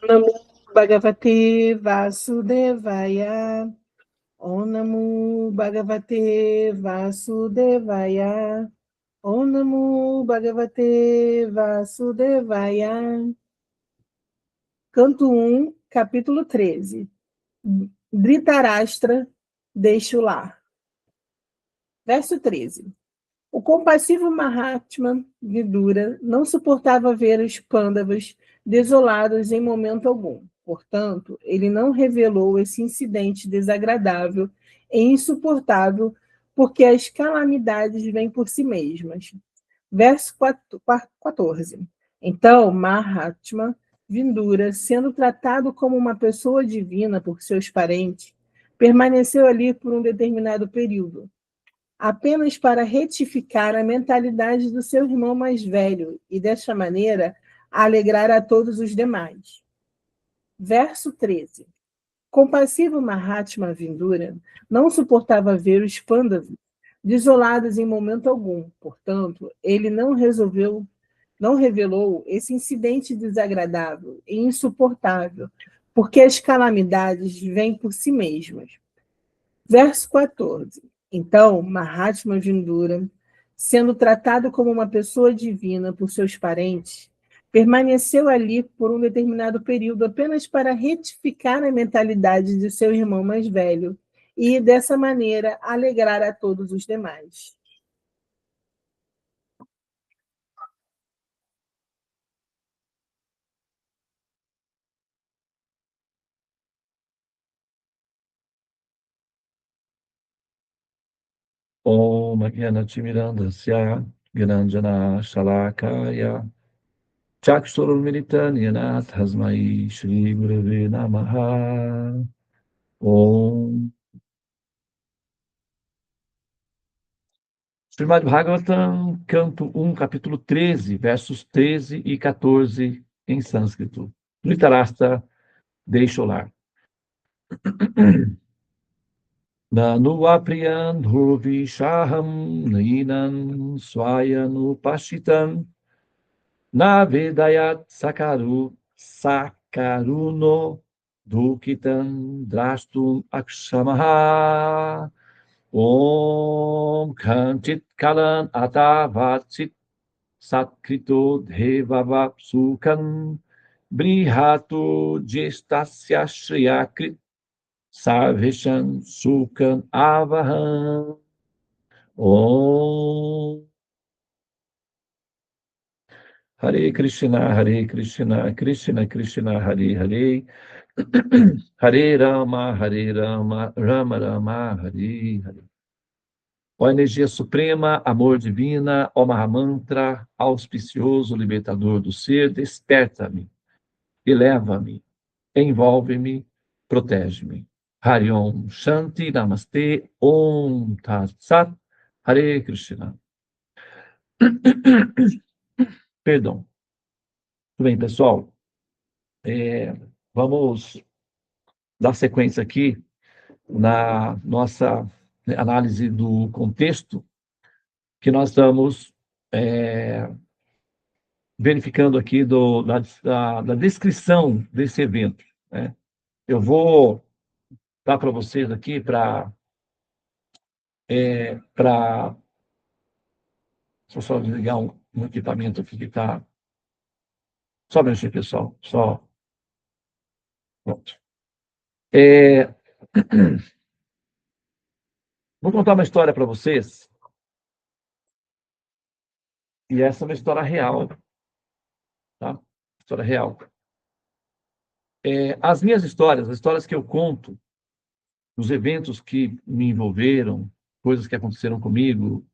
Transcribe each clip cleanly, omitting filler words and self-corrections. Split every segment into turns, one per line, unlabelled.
Namo Bhagavate Vasudevaya. Om Namo Bhagavate Vasudevaya. Om Namo Bhagavate Vasudevaya. Canto 1, capítulo 13. Dhritarashtra deixa o lar. Verso 13. O compassivo Mahatma Vidura não suportava ver os Pandavas desolados em momento algum. Portanto, ele não revelou esse incidente desagradável e insuportável, porque as calamidades vêm por si mesmas. Verso 14. Então, Mahatma Vidura, sendo tratado como uma pessoa divina por seus parentes, permaneceu ali por um determinado período, apenas para retificar a mentalidade do seu irmão mais velho e, desta maneira, alegrar a todos os demais. Verso 13. Compassivo Mahatma Vidura não suportava ver os Pandavas desolados em momento algum. Portanto, ele não revelou esse incidente desagradável e insuportável, porque as calamidades vêm por si mesmas. Verso 14. Então, Mahatma Vidura, sendo tratado como uma pessoa divina por seus parentes, permaneceu ali por um determinado período apenas para retificar a mentalidade de seu irmão mais velho e, dessa maneira, alegrar a todos os demais.
Om Jnana-timirandasya Gyananjana Shalakaya Chakshurumilitaniyana Tasmai Shri Gurave Namaha. Om Srimad Bhagavatam, canto 1, capítulo 13, versos 13 e 14 em sânscrito. Dhritarashtra deixa o lar. Nanu apriyan dhurvi shaham nainan swayanu na vedayat sakaruno dukitan drastum akshamaha om kanchit kalan atavatsit satkrito devavapsukan brihatu gestasya shriyakrit sarveshan sukan avaham om Hare Krishna, Krishna Krishna, Hare Hare, Hare Rama, Rama Rama, Hare Hare. Ó energia suprema, amor divina, ó Mahamantra, auspicioso, libertador do ser, desperta-me, eleva-me, envolve-me, protege-me. Hari Om, Shanti, Namaste, Om Tat Sat, Hare Krishna. Perdão. Tudo bem, pessoal? Vamos dar sequência aqui na nossa análise do contexto que nós estamos verificando aqui da descrição desse evento, né? Eu vou dar para vocês aqui para deixa eu só desligar um equipamento aqui que está... Só um minutinho, pessoal. Só... Pronto. Vou contar uma história para vocês. E essa é uma história real. Tá? História real. As minhas histórias, as histórias que eu conto, os eventos que me envolveram, coisas que aconteceram comigo,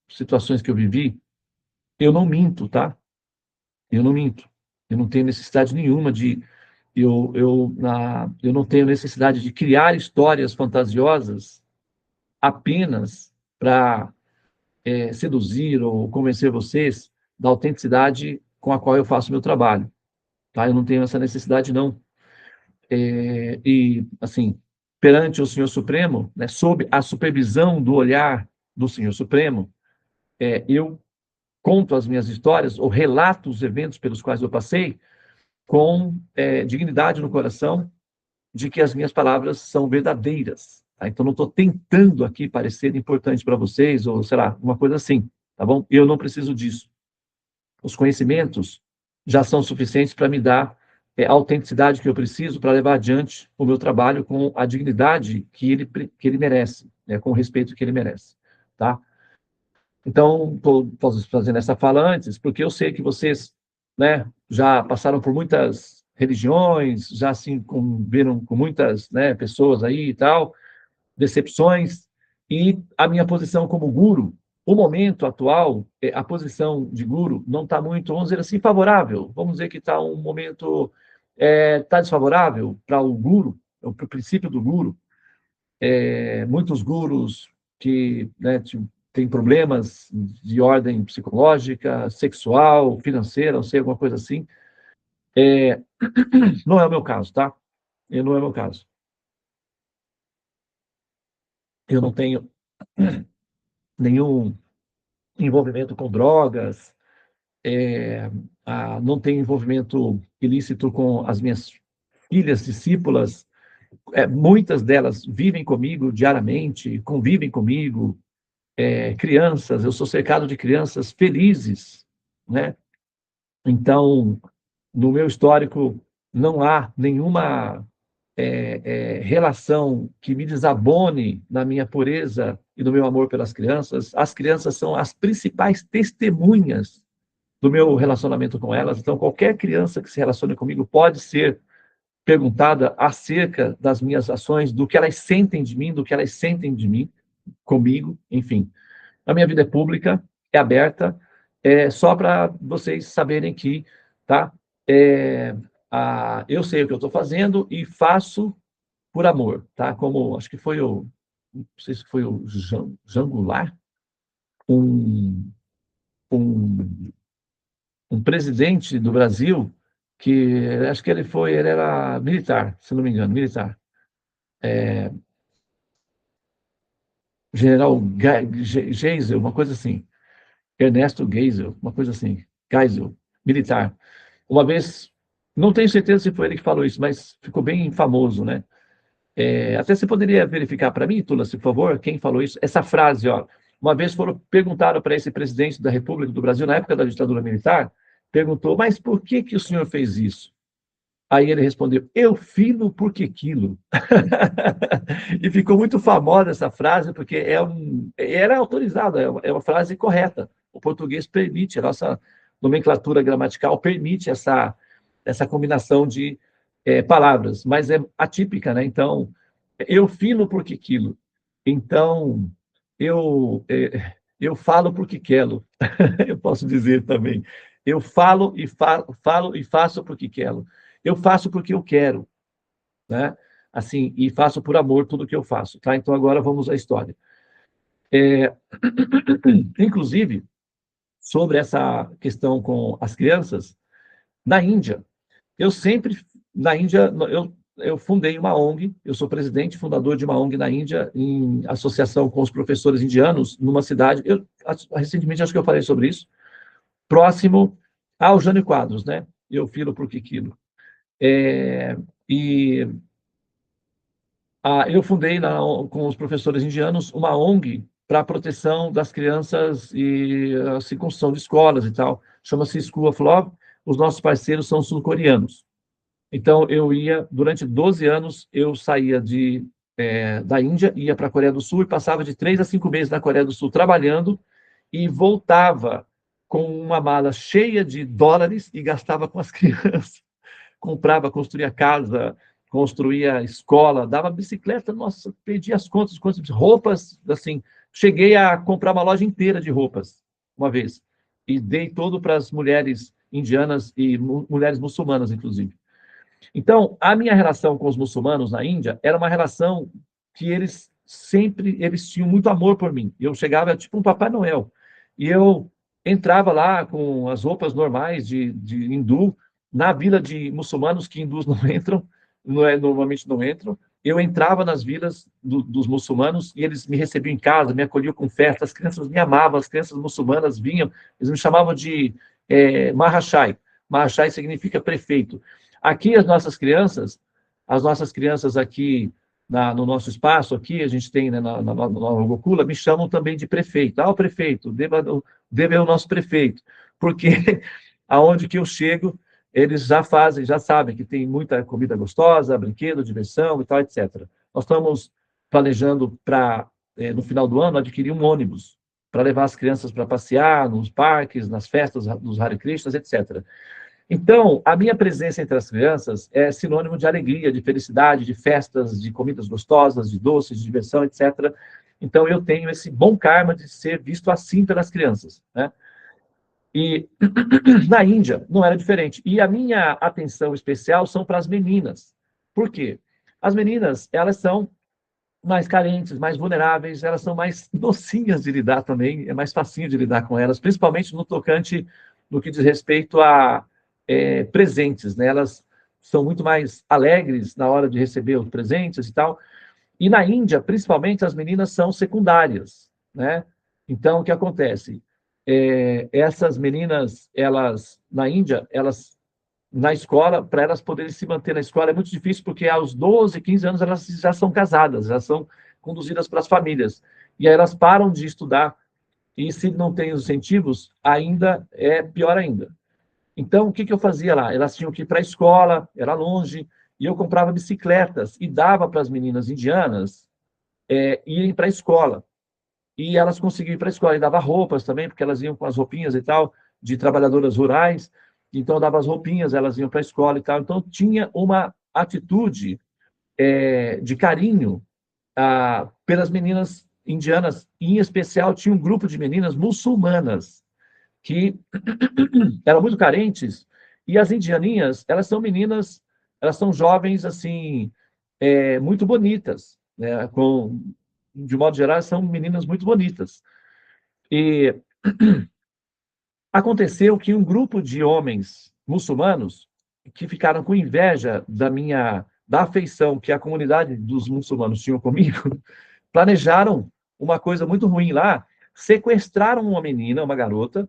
situações que eu vivi, eu não minto, tá? Eu não minto. Eu não tenho necessidade nenhuma de... Eu não tenho necessidade de criar histórias fantasiosas apenas para seduzir ou convencer vocês da autenticidade com a qual eu faço meu trabalho. Tá? Eu não tenho essa necessidade, não. E, assim, perante o Senhor Supremo, né, sob a supervisão do olhar do Senhor Supremo, eu conto as minhas histórias, ou relato os eventos pelos quais eu passei, com dignidade no coração, de que as minhas palavras são verdadeiras. Tá? Então, não estou tentando aqui parecer importante para vocês, ou, sei lá, uma coisa assim, tá bom? Eu não preciso disso. Os conhecimentos já são suficientes para me dar a autenticidade que eu preciso para levar adiante o meu trabalho com a dignidade que ele merece, né? Com o respeito que ele merece, tá? Então, estou fazendo essa fala antes, porque eu sei que vocês, né, já passaram por muitas religiões, já se conviveram com muitas, né, pessoas aí e tal, decepções, e a minha posição como guru, o momento atual, a posição de guru não está muito, vamos dizer assim, favorável. Vamos dizer que está um momento, está desfavorável para o guru, para o princípio do guru. Muitos gurus que, né, têm problemas de ordem psicológica, sexual, financeira, não sei, alguma coisa assim. Não é o meu caso, tá? Não é o meu caso. Eu não tenho nenhum envolvimento com drogas, não tenho envolvimento ilícito com as minhas filhas discípulas. Muitas delas vivem comigo diariamente, convivem comigo, crianças, eu sou cercado de crianças felizes, né? Então, no meu histórico, não há nenhuma relação que me desabone na minha pureza e no meu amor pelas crianças. As crianças são as principais testemunhas do meu relacionamento com elas. Então, qualquer criança que se relacione comigo pode ser perguntada acerca das minhas ações, do que elas sentem de mim, do que elas sentem de mim, comigo, enfim. A minha vida é pública, é aberta, só para vocês saberem que, tá? Eu sei o que eu estou fazendo e faço por amor, tá? Como, acho que foi não sei se foi o Jean Goulart, um, um, um presidente do Brasil, que acho que ele era militar, se não me engano, militar. General Geisel, uma coisa assim. Ernesto Geisel, uma coisa assim. Geisel, militar. Uma vez, não tenho certeza se foi ele que falou isso, mas ficou bem famoso, né? Até você poderia verificar para mim, Tula, se por favor, quem falou isso? Essa frase, ó. Uma vez perguntaram para esse presidente da República do Brasil, na época da ditadura militar, perguntou, mas por que o senhor fez isso? Aí ele respondeu, eu filo porque quilo. E ficou muito famosa essa frase, porque era autorizada, é uma frase correta. O português permite, a nossa nomenclatura gramatical permite essa combinação de palavras, mas é atípica, né? Então, eu filo porque quilo. Então, eu falo porque quero. Eu posso dizer também. Eu falo e faço porque quero. Eu faço porque eu quero, né? Assim, e faço por amor tudo que eu faço, tá? Então agora vamos à história. Inclusive, sobre essa questão com as crianças, na Índia, na Índia, eu fundei uma ONG, eu sou presidente e fundador de uma ONG na Índia, em associação com os professores indianos, numa cidade, recentemente acho que eu falei sobre isso, próximo ao Jânio Quadros, né? Eu filo porque quilo. E eu fundei com os professores indianos uma ONG para a proteção das crianças e assim, construção de escolas e tal. Chama-se School of Love. Os nossos parceiros são sul-coreanos. Então, durante 12 anos, eu saía da Índia, ia para a Coreia do Sul e passava de 3 a 5 meses na Coreia do Sul trabalhando e voltava com uma mala cheia de dólares e gastava com as crianças. Comprava, construía casa, construía escola, dava bicicleta, nossa, perdi as contas, roupas, assim, cheguei a comprar uma loja inteira de roupas, uma vez, e dei todo para as mulheres indianas e mulheres muçulmanas, inclusive. Então, a minha relação com os muçulmanos na Índia era uma relação que eles tinham muito amor por mim. Eu chegava tipo um Papai Noel, e eu entrava lá com as roupas normais de hindu, na vila de muçulmanos que hindus não entram, normalmente não entram. Eu entrava nas vilas dos muçulmanos e eles me recebiam em casa, me acolhiam com festa, as crianças me amavam, as crianças muçulmanas vinham, eles me chamavam de Mahashai. Mahachai significa prefeito. Aqui as nossas crianças aqui no nosso espaço, aqui a gente tem, né, na Gokula, me chamam também de prefeito. O prefeito, Deva é o nosso prefeito, porque aonde que eu chego, eles já sabem que tem muita comida gostosa, brinquedo, diversão e tal, etc. Nós estamos planejando para, no final do ano, adquirir um ônibus para levar as crianças para passear nos parques, nas festas dos Hare Krishnas, etc. Então, a minha presença entre as crianças é sinônimo de alegria, de felicidade, de festas, de comidas gostosas, de doces, de diversão, etc. Então, eu tenho esse bom karma de ser visto assim pelas crianças, né? E na Índia não era diferente. E a minha atenção especial são para as meninas. Por quê? As meninas, elas são mais carentes, mais vulneráveis, elas são mais docinhas de lidar também, é mais facinho de lidar com elas, principalmente no tocante, no que diz respeito a presentes, né? Elas são muito mais alegres na hora de receber os presentes e tal. E na Índia, principalmente, as meninas são secundárias, né? Então, o que acontece? Essas meninas, elas, na Índia, elas, na escola, para elas poderem se manter na escola, é muito difícil, porque aos 12, 15 anos, elas já são casadas, já são conduzidas para as famílias. E aí elas param de estudar, e se não tem os incentivos, ainda é pior ainda. Então, o que eu fazia lá? Elas tinham que ir para a escola, era longe, e eu comprava bicicletas e dava para as meninas indianas irem para a escola. E elas conseguiam ir para a escola. E dava roupas também, porque elas iam com as roupinhas e tal, de trabalhadoras rurais. Então, eu dava as roupinhas, elas iam para a escola e tal. Então, tinha uma atitude de carinho pelas meninas indianas. Em especial, tinha um grupo de meninas muçulmanas que eram muito carentes. E as indianinhas, elas são meninas, elas são jovens, assim, muito bonitas, né? De modo geral, são meninas muito bonitas. E aconteceu que um grupo de homens muçulmanos que ficaram com inveja da afeição que a comunidade dos muçulmanos tinham comigo, planejaram uma coisa muito ruim lá, sequestraram uma menina, uma garota,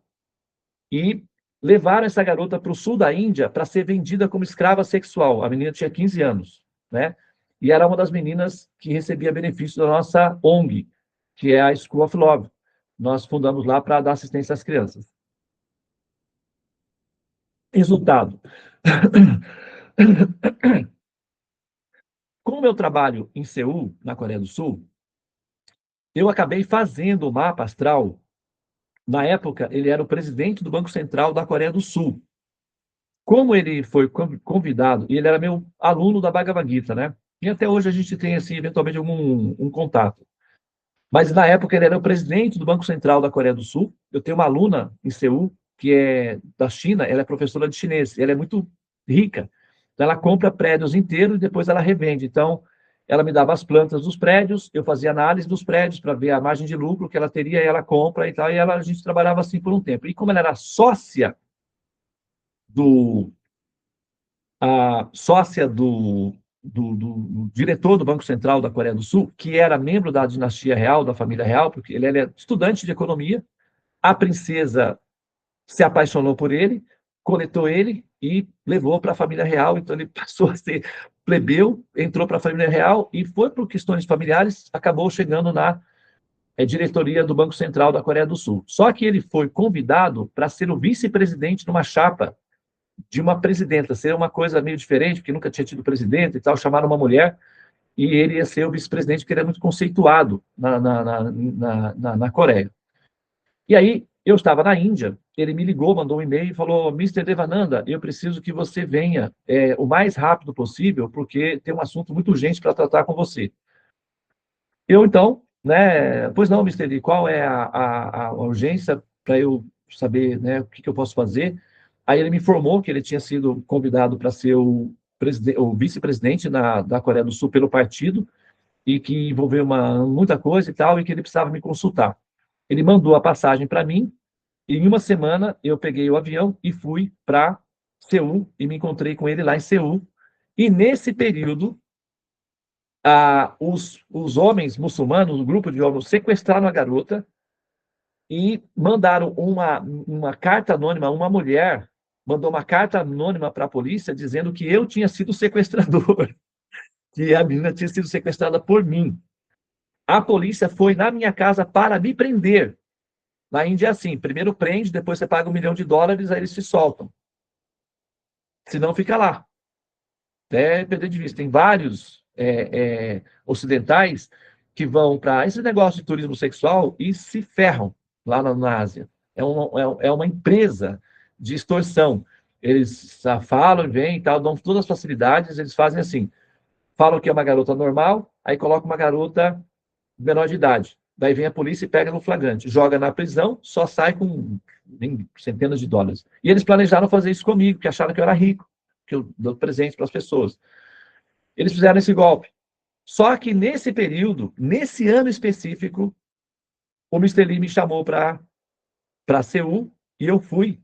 e levaram essa garota para o sul da Índia para ser vendida como escrava sexual. A menina tinha 15 anos, né? E era uma das meninas que recebia benefício da nossa ONG, que é a School of Love. Nós fundamos lá para dar assistência às crianças. Resultado. Com o meu trabalho em Seul, na Coreia do Sul, eu acabei fazendo o mapa astral. Na época, ele era o presidente do Banco Central da Coreia do Sul. Como ele foi convidado, e ele era meu aluno da Bhagavad Gita, né? E até hoje a gente tem, assim, eventualmente, um contato. Mas, na época, ele era o presidente do Banco Central da Coreia do Sul. Eu tenho uma aluna em Seul, que é da China, ela é professora de chinês, ela é muito rica. Então, ela compra prédios inteiros e depois ela revende. Então, ela me dava as plantas dos prédios, eu fazia análise dos prédios para ver a margem de lucro que ela teria, e ela compra e tal, e a gente trabalhava assim por um tempo. E como ela era do sócia do diretor do Banco Central da Coreia do Sul, que era membro da dinastia real, da família real, porque ele era estudante de economia. A princesa se apaixonou por ele, coletou ele e levou para a família real. Então, ele passou a ser plebeu, entrou para a família real e foi por questões familiares, acabou chegando na diretoria do Banco Central da Coreia do Sul. Só que ele foi convidado para ser o vice-presidente numa chapa de uma presidenta. Seria uma coisa meio diferente, porque nunca tinha tido presidente e tal. Chamaram uma mulher e ele ia ser o vice-presidente, porque ele é muito conceituado na Coreia. E aí, eu estava na Índia, ele me ligou, mandou um e-mail e falou: Mr. Devananda, eu preciso que você venha o mais rápido possível, porque tem um assunto muito urgente para tratar com você. Eu, então, né, pois não, Mr. Lee, qual é a urgência para eu saber, né, o que eu posso fazer? Aí ele me informou que ele tinha sido convidado para ser o vice-presidente da Coreia do Sul pelo partido, e que envolveu muita coisa e tal, e que ele precisava me consultar. Ele mandou a passagem para mim, e em uma semana eu peguei o avião e fui para Seul, e me encontrei com ele lá em Seul. E nesse período, os homens muçulmanos, um grupo de homens, sequestraram a garota e mandaram uma carta anônima a uma mulher mandou uma carta anônima para a polícia dizendo que eu tinha sido sequestrador, que a menina tinha sido sequestrada por mim. A polícia foi na minha casa para me prender. Na Índia é assim, primeiro prende, depois você paga $1 milhão, aí eles se soltam. Senão fica lá. Até perder de vista. Tem vários ocidentais que vão para esse negócio de turismo sexual e se ferram lá na Ásia. É uma empresa de extorsão. Eles falam e vêm e tal, dão todas as facilidades, eles fazem assim, falam que é uma garota normal, aí colocam uma garota menor de idade. Daí vem a polícia e pega no flagrante, joga na prisão, só sai com centenas de dólares. E eles planejaram fazer isso comigo, porque acharam que eu era rico, que eu dou presente para as pessoas. Eles fizeram esse golpe. Só que nesse período, nesse ano específico, o Mr. Lee me chamou para Seul e eu fui.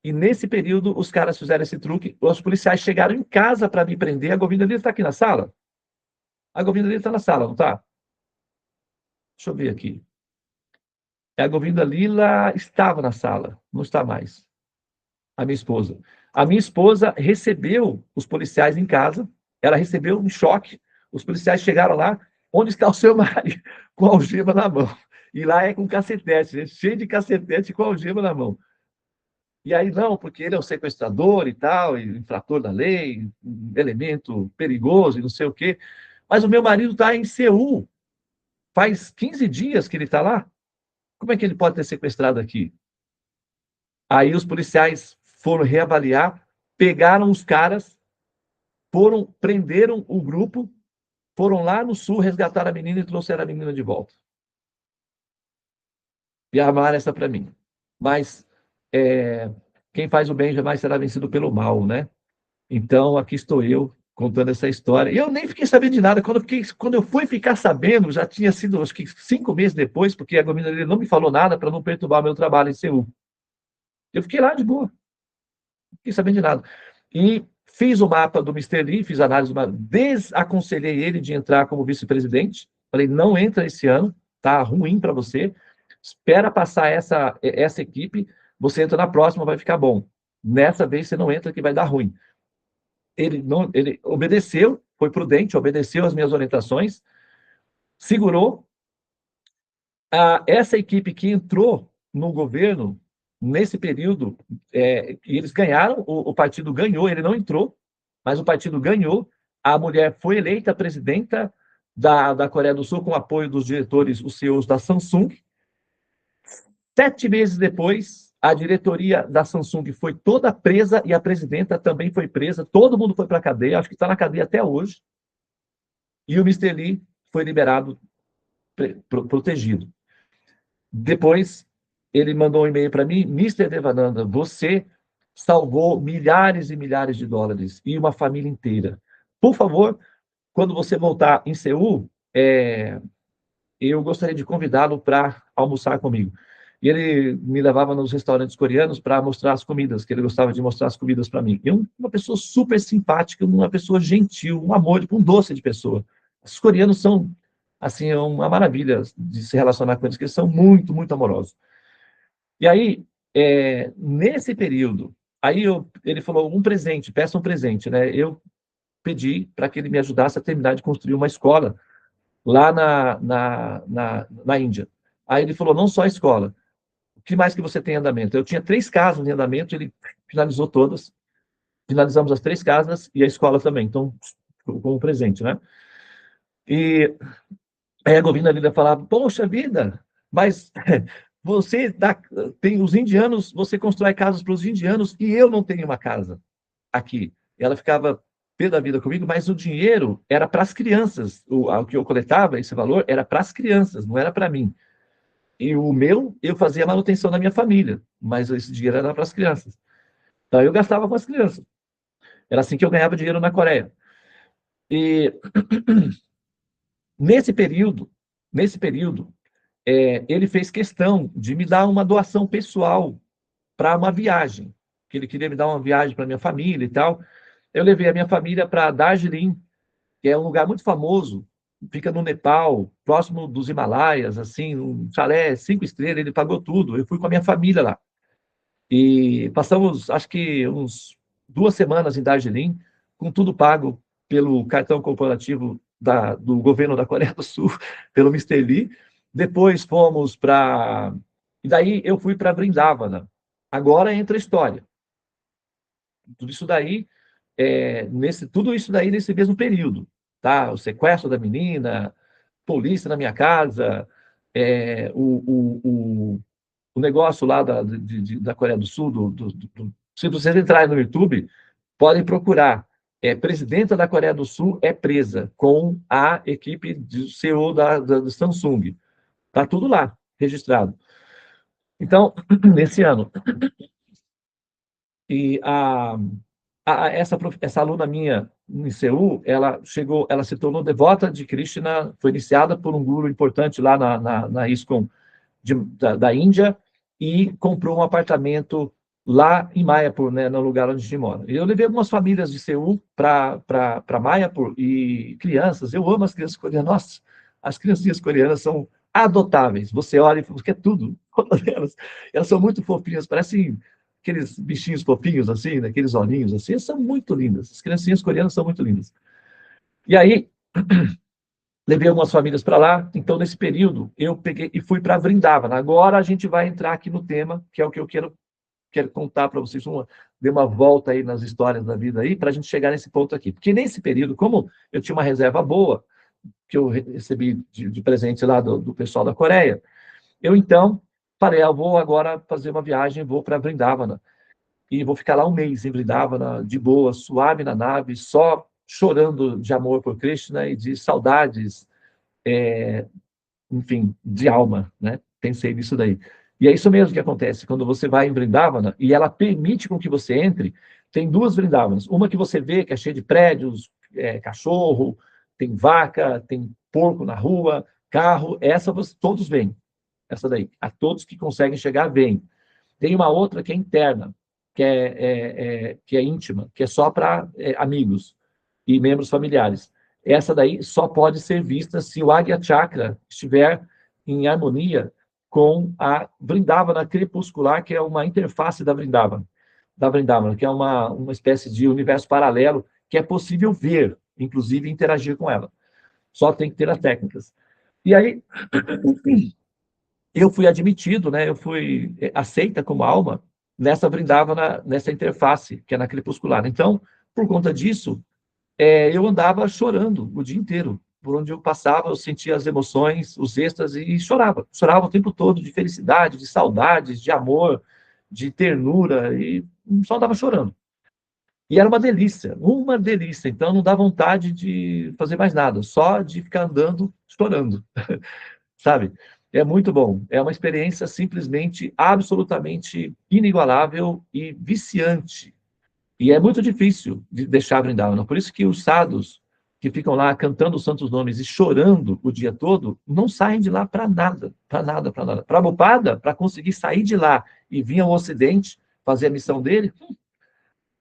E nesse período, os caras fizeram esse truque. Os policiais chegaram em casa para me prender. A Govinda Lila está aqui na sala? A Govinda Lila está na sala, não está? Deixa eu ver aqui. A Govinda Lila estava na sala, não está mais. A minha esposa. A minha esposa recebeu os policiais em casa. Ela recebeu um choque. Os policiais chegaram lá. Onde está o seu marido? Com a algema na mão. E lá é com cacetete, né? Cheio de cacetete com a algema na mão. E aí, não, porque ele é um sequestrador e tal, e infrator da lei, um elemento perigoso e não sei o quê. Mas o meu marido está em Seul. Faz 15 dias que ele está lá. Como é que ele pode ter sequestrado aqui? Aí os policiais foram reavaliar, pegaram os caras, prenderam o grupo, foram lá no sul, resgataram a menina e trouxeram a menina de volta. E armaram essa para mim. Mas quem faz o bem jamais será vencido pelo mal, né? Então, aqui estou eu contando essa história. E eu nem fiquei sabendo de nada. Quando eu fui ficar sabendo, já tinha sido, acho que 5 meses depois, porque a Govinda não me falou nada para não perturbar meu trabalho em Seul. Eu fiquei lá de boa. Não fiquei sabendo de nada. E fiz o mapa do Mr. Lee, fiz análise, desaconselhei ele de entrar como vice-presidente. Falei, não entra esse ano, tá ruim para você. Espera passar essa equipe, você entra na próxima, vai ficar bom. Nessa vez você não entra que vai dar ruim. Ele obedeceu, foi prudente, obedeceu as minhas orientações, segurou. Essa equipe que entrou no governo, nesse período, e eles ganharam, o partido ganhou, ele não entrou, mas o partido ganhou, a mulher foi eleita presidenta da Coreia do Sul com apoio dos diretores, os CEOs da Samsung. 7 meses depois, a diretoria da Samsung foi toda presa e a presidenta também foi presa. Todo mundo foi para a cadeia, acho que está na cadeia até hoje. E o Mr. Lee foi liberado, protegido. Depois, ele mandou um e-mail para mim: Mr. Devananda, você salvou milhares e milhares de dólares e uma família inteira. Por favor, quando você voltar em Seul, eu gostaria de convidá-lo para almoçar comigo. E ele me levava nos restaurantes coreanos para mostrar as comidas, que ele gostava de mostrar as comidas para mim. E uma pessoa super simpática, uma pessoa gentil, um amor, um doce de pessoa. Os coreanos são, assim, uma maravilha de se relacionar com eles, porque eles são muito, muito amorosos. E aí, nesse período, ele falou, peça um presente, né? Eu pedi para que ele me ajudasse a terminar de construir uma escola lá na Índia. Aí ele falou, não só a escola, o que mais que você tem em andamento? Eu tinha 3 casas em andamento, ele finalizou todas, finalizamos as 3 casas e a escola também, então, como presente, né? E aí a Govinda Lila falava, poxa vida, mas você tem os indianos, você constrói casas para os indianos e eu não tenho uma casa aqui. E ela ficava pé da vida comigo, mas o dinheiro era para as crianças. O que eu coletava, esse valor, era para as crianças, não era para mim. E o meu, eu fazia a manutenção da minha família, mas esse dinheiro era para as crianças. Então, eu gastava com as crianças. Era assim que eu ganhava dinheiro na Coreia. E nesse período, ele fez questão de me dar uma doação pessoal para uma viagem, que ele queria me dar uma viagem para minha família e tal. Eu levei a minha família para Darjeeling, que é um lugar muito famoso, fica no Nepal, próximo dos Himalaias, assim, um chalé 5 estrelas, ele pagou tudo. Eu fui com a minha família lá. E passamos, acho que uns 2 semanas em Darjeeling, com tudo pago pelo cartão corporativo do governo da Coreia do Sul, pelo Mister Lee. Depois fomos para... E daí eu fui para Vrindavana. Agora entra a história. Tudo isso daí, tudo isso daí nesse mesmo período. Tá? O sequestro da menina, polícia na minha casa, é, o negócio lá da Coreia do Sul, se vocês entrarem no YouTube, podem procurar. Presidenta da Coreia do Sul é presa com a equipe de CEO do Samsung. Está tudo lá, registrado. Então, nesse ano. E essa aluna minha em Seul, ela se tornou devota de Krishna, foi iniciada por um guru importante lá na ISKCON da Índia, e comprou um apartamento lá em Mayapur, né, no lugar onde a gente mora. E eu levei algumas famílias de Seul para Mayapur, e crianças, eu amo as crianças coreanas, nossa, as criancinhas coreanas são adotáveis, você olha e fala, que é tudo, elas são muito fofinhas, parecem aqueles bichinhos fofinhos assim, né, aqueles olhinhos assim, são muito lindas, as criancinhas coreanas são muito lindas. E aí, levei algumas famílias para lá, então nesse período eu peguei e fui para Vrindavana. Agora a gente vai entrar aqui no tema, que é o que eu quero contar para vocês, dar uma volta aí nas histórias da vida aí, para a gente chegar nesse ponto aqui. Porque nesse período, como eu tinha uma reserva boa, que eu recebi de presente lá do pessoal da Coreia, eu então falei, eu vou agora fazer uma viagem, vou para Vrindavana, e vou ficar lá um mês em Vrindavana, de boa, suave na nave, só chorando de amor por Krishna e de saudades, enfim, de alma, né? Pensei nisso daí. E é isso mesmo que acontece quando você vai em Vrindavana e ela permite com que você entre. Tem duas Vrindavanas, uma que você vê que é cheia de prédios, cachorro, tem vaca, tem porco na rua, carro. Essa todos veem, essa daí. A todos que conseguem chegar veem. Tem uma outra que é interna, que é íntima, que é só para amigos e membros familiares. Essa daí só pode ser vista se o Águia Chakra estiver em harmonia com a Vrindavana crepuscular, que é uma interface da Vrindavana, que é uma espécie de universo paralelo que é possível ver, inclusive interagir com ela. Só tem que ter as técnicas. E aí, eu fui admitido, né? Eu fui aceita como alma nessa Vrindavana, nessa interface, que é na crepuscular. Então, por conta disso, eu andava chorando o dia inteiro. Por onde eu passava, eu sentia as emoções, os êxtases, e chorava. Chorava o tempo todo, de felicidade, de saudades, de amor, de ternura, e só andava chorando. E era uma delícia, uma delícia. Então, não dá vontade de fazer mais nada, só de ficar andando, chorando, sabe? É muito bom. É uma experiência simplesmente, absolutamente inigualável e viciante. E é muito difícil de deixar Vrindavana. Por isso que os sadhus que ficam lá cantando os santos nomes e chorando o dia todo, não saem de lá para nada, para nada, para nada. Prabhupada, para conseguir sair de lá e vir ao Ocidente fazer a missão dele,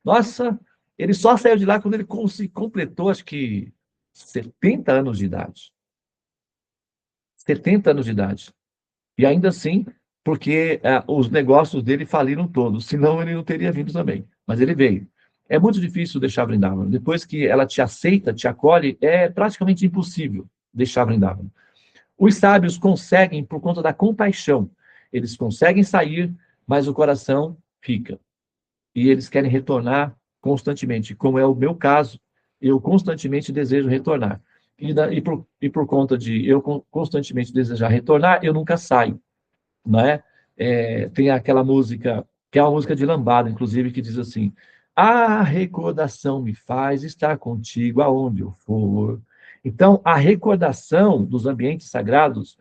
nossa, ele só saiu de lá quando ele completou, acho que 70 anos de idade. 70 anos de idade. E ainda assim, porque os negócios dele faliram todos, senão ele não teria vindo também. Mas ele veio. É muito difícil deixar Vrindavan. Depois que ela te aceita, te acolhe, é praticamente impossível deixar Vrindavan. Os sábios conseguem por conta da compaixão. Eles conseguem sair, mas o coração fica. E eles querem retornar constantemente. Como é o meu caso, eu constantemente desejo retornar. E por conta de eu constantemente desejar retornar, eu nunca saio, né? Tem aquela música, que é uma música de lambada, inclusive, que diz assim: a recordação me faz estar contigo aonde eu for. Então, a recordação dos ambientes sagrados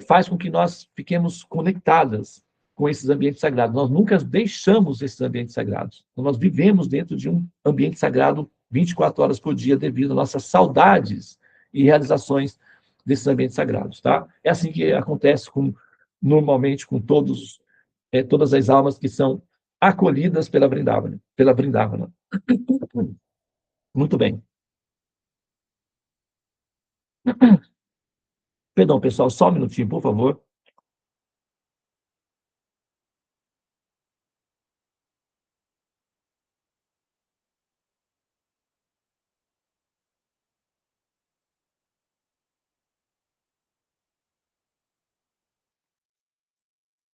faz com que nós fiquemos conectadas com esses ambientes sagrados. Nós nunca deixamos esses ambientes sagrados. Então, nós vivemos dentro de um ambiente sagrado 24 horas por dia devido às nossas saudades e realizações desses ambientes sagrados, tá? É assim que acontece normalmente com todas as almas que são acolhidas pela Vrindavana. Muito bem. Perdão, pessoal, só um minutinho, por favor.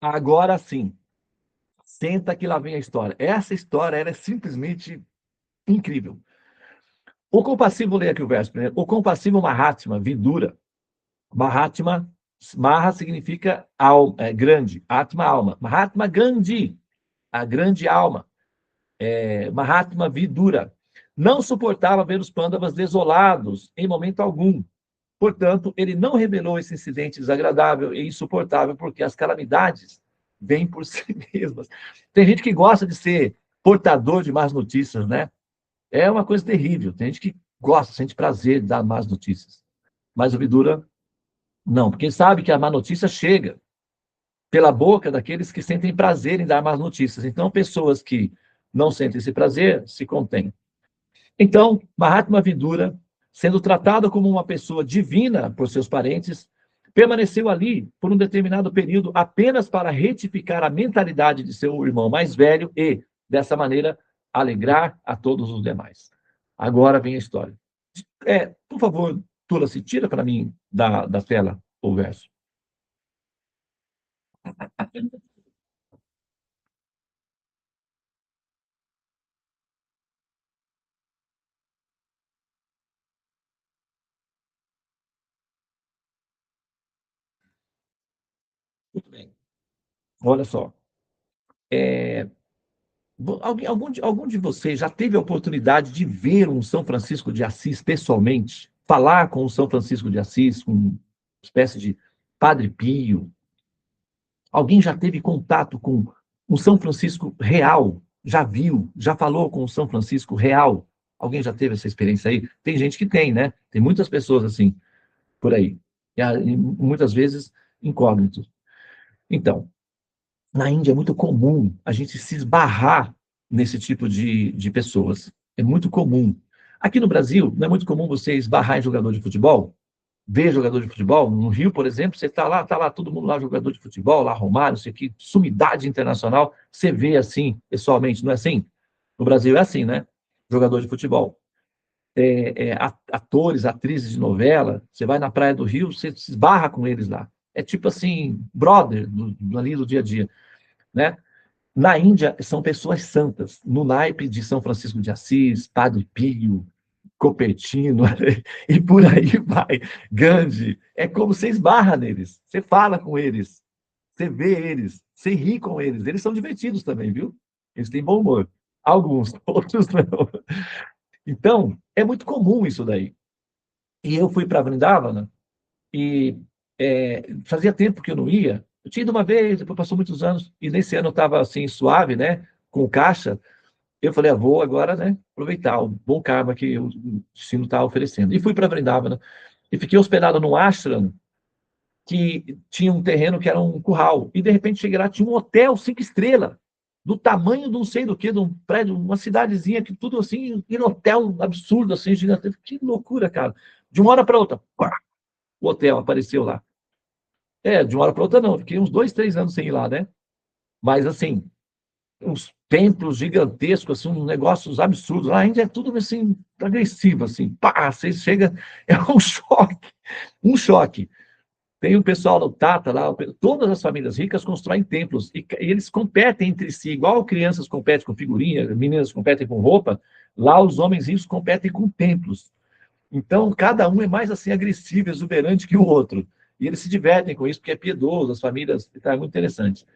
Agora sim, senta que lá vem a história. Essa história ela é simplesmente incrível. O compassivo, leia aqui o verso primeiro. O compassivo Mahatma, Vidura. Mahatma, Maha significa alma, grande, Atma, alma. Mahatma Gandhi, a grande alma. Mahatma Vidura. Não suportava ver os Pandavas desolados em momento algum. Portanto, ele não revelou esse incidente desagradável e insuportável, porque as calamidades vêm por si mesmas. Tem gente que gosta de ser portador de más notícias, né? É uma coisa terrível. Tem gente que gosta, sente prazer de dar más notícias. Mas o Vidura, não, porque sabe que a má notícia chega pela boca daqueles que sentem prazer em dar más notícias. Então, pessoas que não sentem esse prazer se contêm. Então, Mahatma Vidura, sendo tratado como uma pessoa divina por seus parentes, permaneceu ali por um determinado período apenas para retificar a mentalidade de seu irmão mais velho e, dessa maneira, alegrar a todos os demais. Agora vem a história. Por favor, Tula, se tira para mim da tela o verso. Muito bem. Olha só. É, algum de vocês já teve a oportunidade de ver um São Francisco de Assis pessoalmente? Falar com o São Francisco de Assis, com uma espécie de Padre Pio? Alguém já teve contato com um São Francisco real? Já viu? Já falou com o São Francisco real? Alguém já teve essa experiência aí? Tem gente que tem, né? Tem muitas pessoas assim, por aí. E muitas vezes incógnitos. Então, na Índia é muito comum a gente se esbarrar nesse tipo de pessoas. É muito comum. Aqui no Brasil, não é muito comum você esbarrar em jogador de futebol, ver jogador de futebol. No Rio, por exemplo, você está lá, todo mundo lá, jogador de futebol, lá, Romário, isso aqui, sumidade internacional, você vê assim, pessoalmente, não é assim? No Brasil é assim, né? Jogador de futebol. Atores, atrizes de novela, você vai na Praia do Rio, você se esbarra com eles lá. É tipo assim, brother, ali do dia a dia, né? Na Índia, são pessoas santas, no naipe de São Francisco de Assis, Padre Pio, Copertino, e por aí vai. Gandhi. É como você esbarra neles, você fala com eles, você vê eles, você ri com eles. Eles são divertidos também, viu? Eles têm bom humor. Alguns, outros não. Então, é muito comum isso daí. E eu fui para Vrindavana e fazia tempo que eu não ia. Eu tinha ido uma vez, depois passou muitos anos, e nesse ano eu estava assim, suave, né? Com caixa. Eu falei, vou agora, né, aproveitar o bom karma que o destino está oferecendo. E fui para Vrindavana e fiquei hospedado num ashram que tinha um terreno que era um curral. E de repente cheguei lá, tinha um hotel 5 estrelas, do tamanho de não sei do que, de um prédio, uma cidadezinha, que tudo assim, e um hotel absurdo, assim, gigante. Que loucura, cara. De uma hora para outra, pá, o hotel apareceu lá. De uma hora para outra não, fiquei uns 2, 3 anos sem ir lá, né? Mas assim, uns templos gigantescos, assim, uns negócios absurdos. Lá ainda é tudo assim, agressivo, assim. Pá, você chega, é um choque, um choque. Tem um pessoal no Tata lá, todas as famílias ricas constroem templos e eles competem entre si, igual crianças competem com figurinha, meninas competem com roupa, lá os homens ricos competem com templos. Então, cada um é mais assim agressivo, exuberante que o outro. E eles se divertem com isso, porque é piedoso, as famílias, é muito interessante.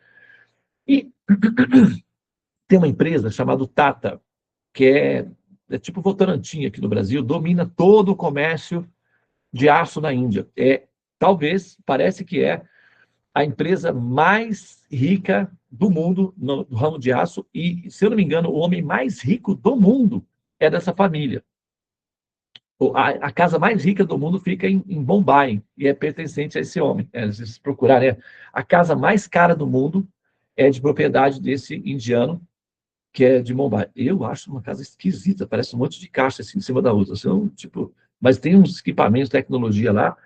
E tem uma empresa chamada Tata, que é tipo Votorantim aqui no Brasil, domina todo o comércio de aço na Índia. Talvez, parece que é a empresa mais rica do mundo no ramo de aço e, se eu não me engano, o homem mais rico do mundo é dessa família. A casa mais rica do mundo fica em Bombay e é pertencente a esse homem. Se procurarem, a casa mais cara do mundo é de propriedade desse indiano que é de Mumbai. Eu acho uma casa esquisita, parece um monte de caixa assim, em cima da outra. Assim, tipo, mas tem uns equipamentos, tecnologia lá,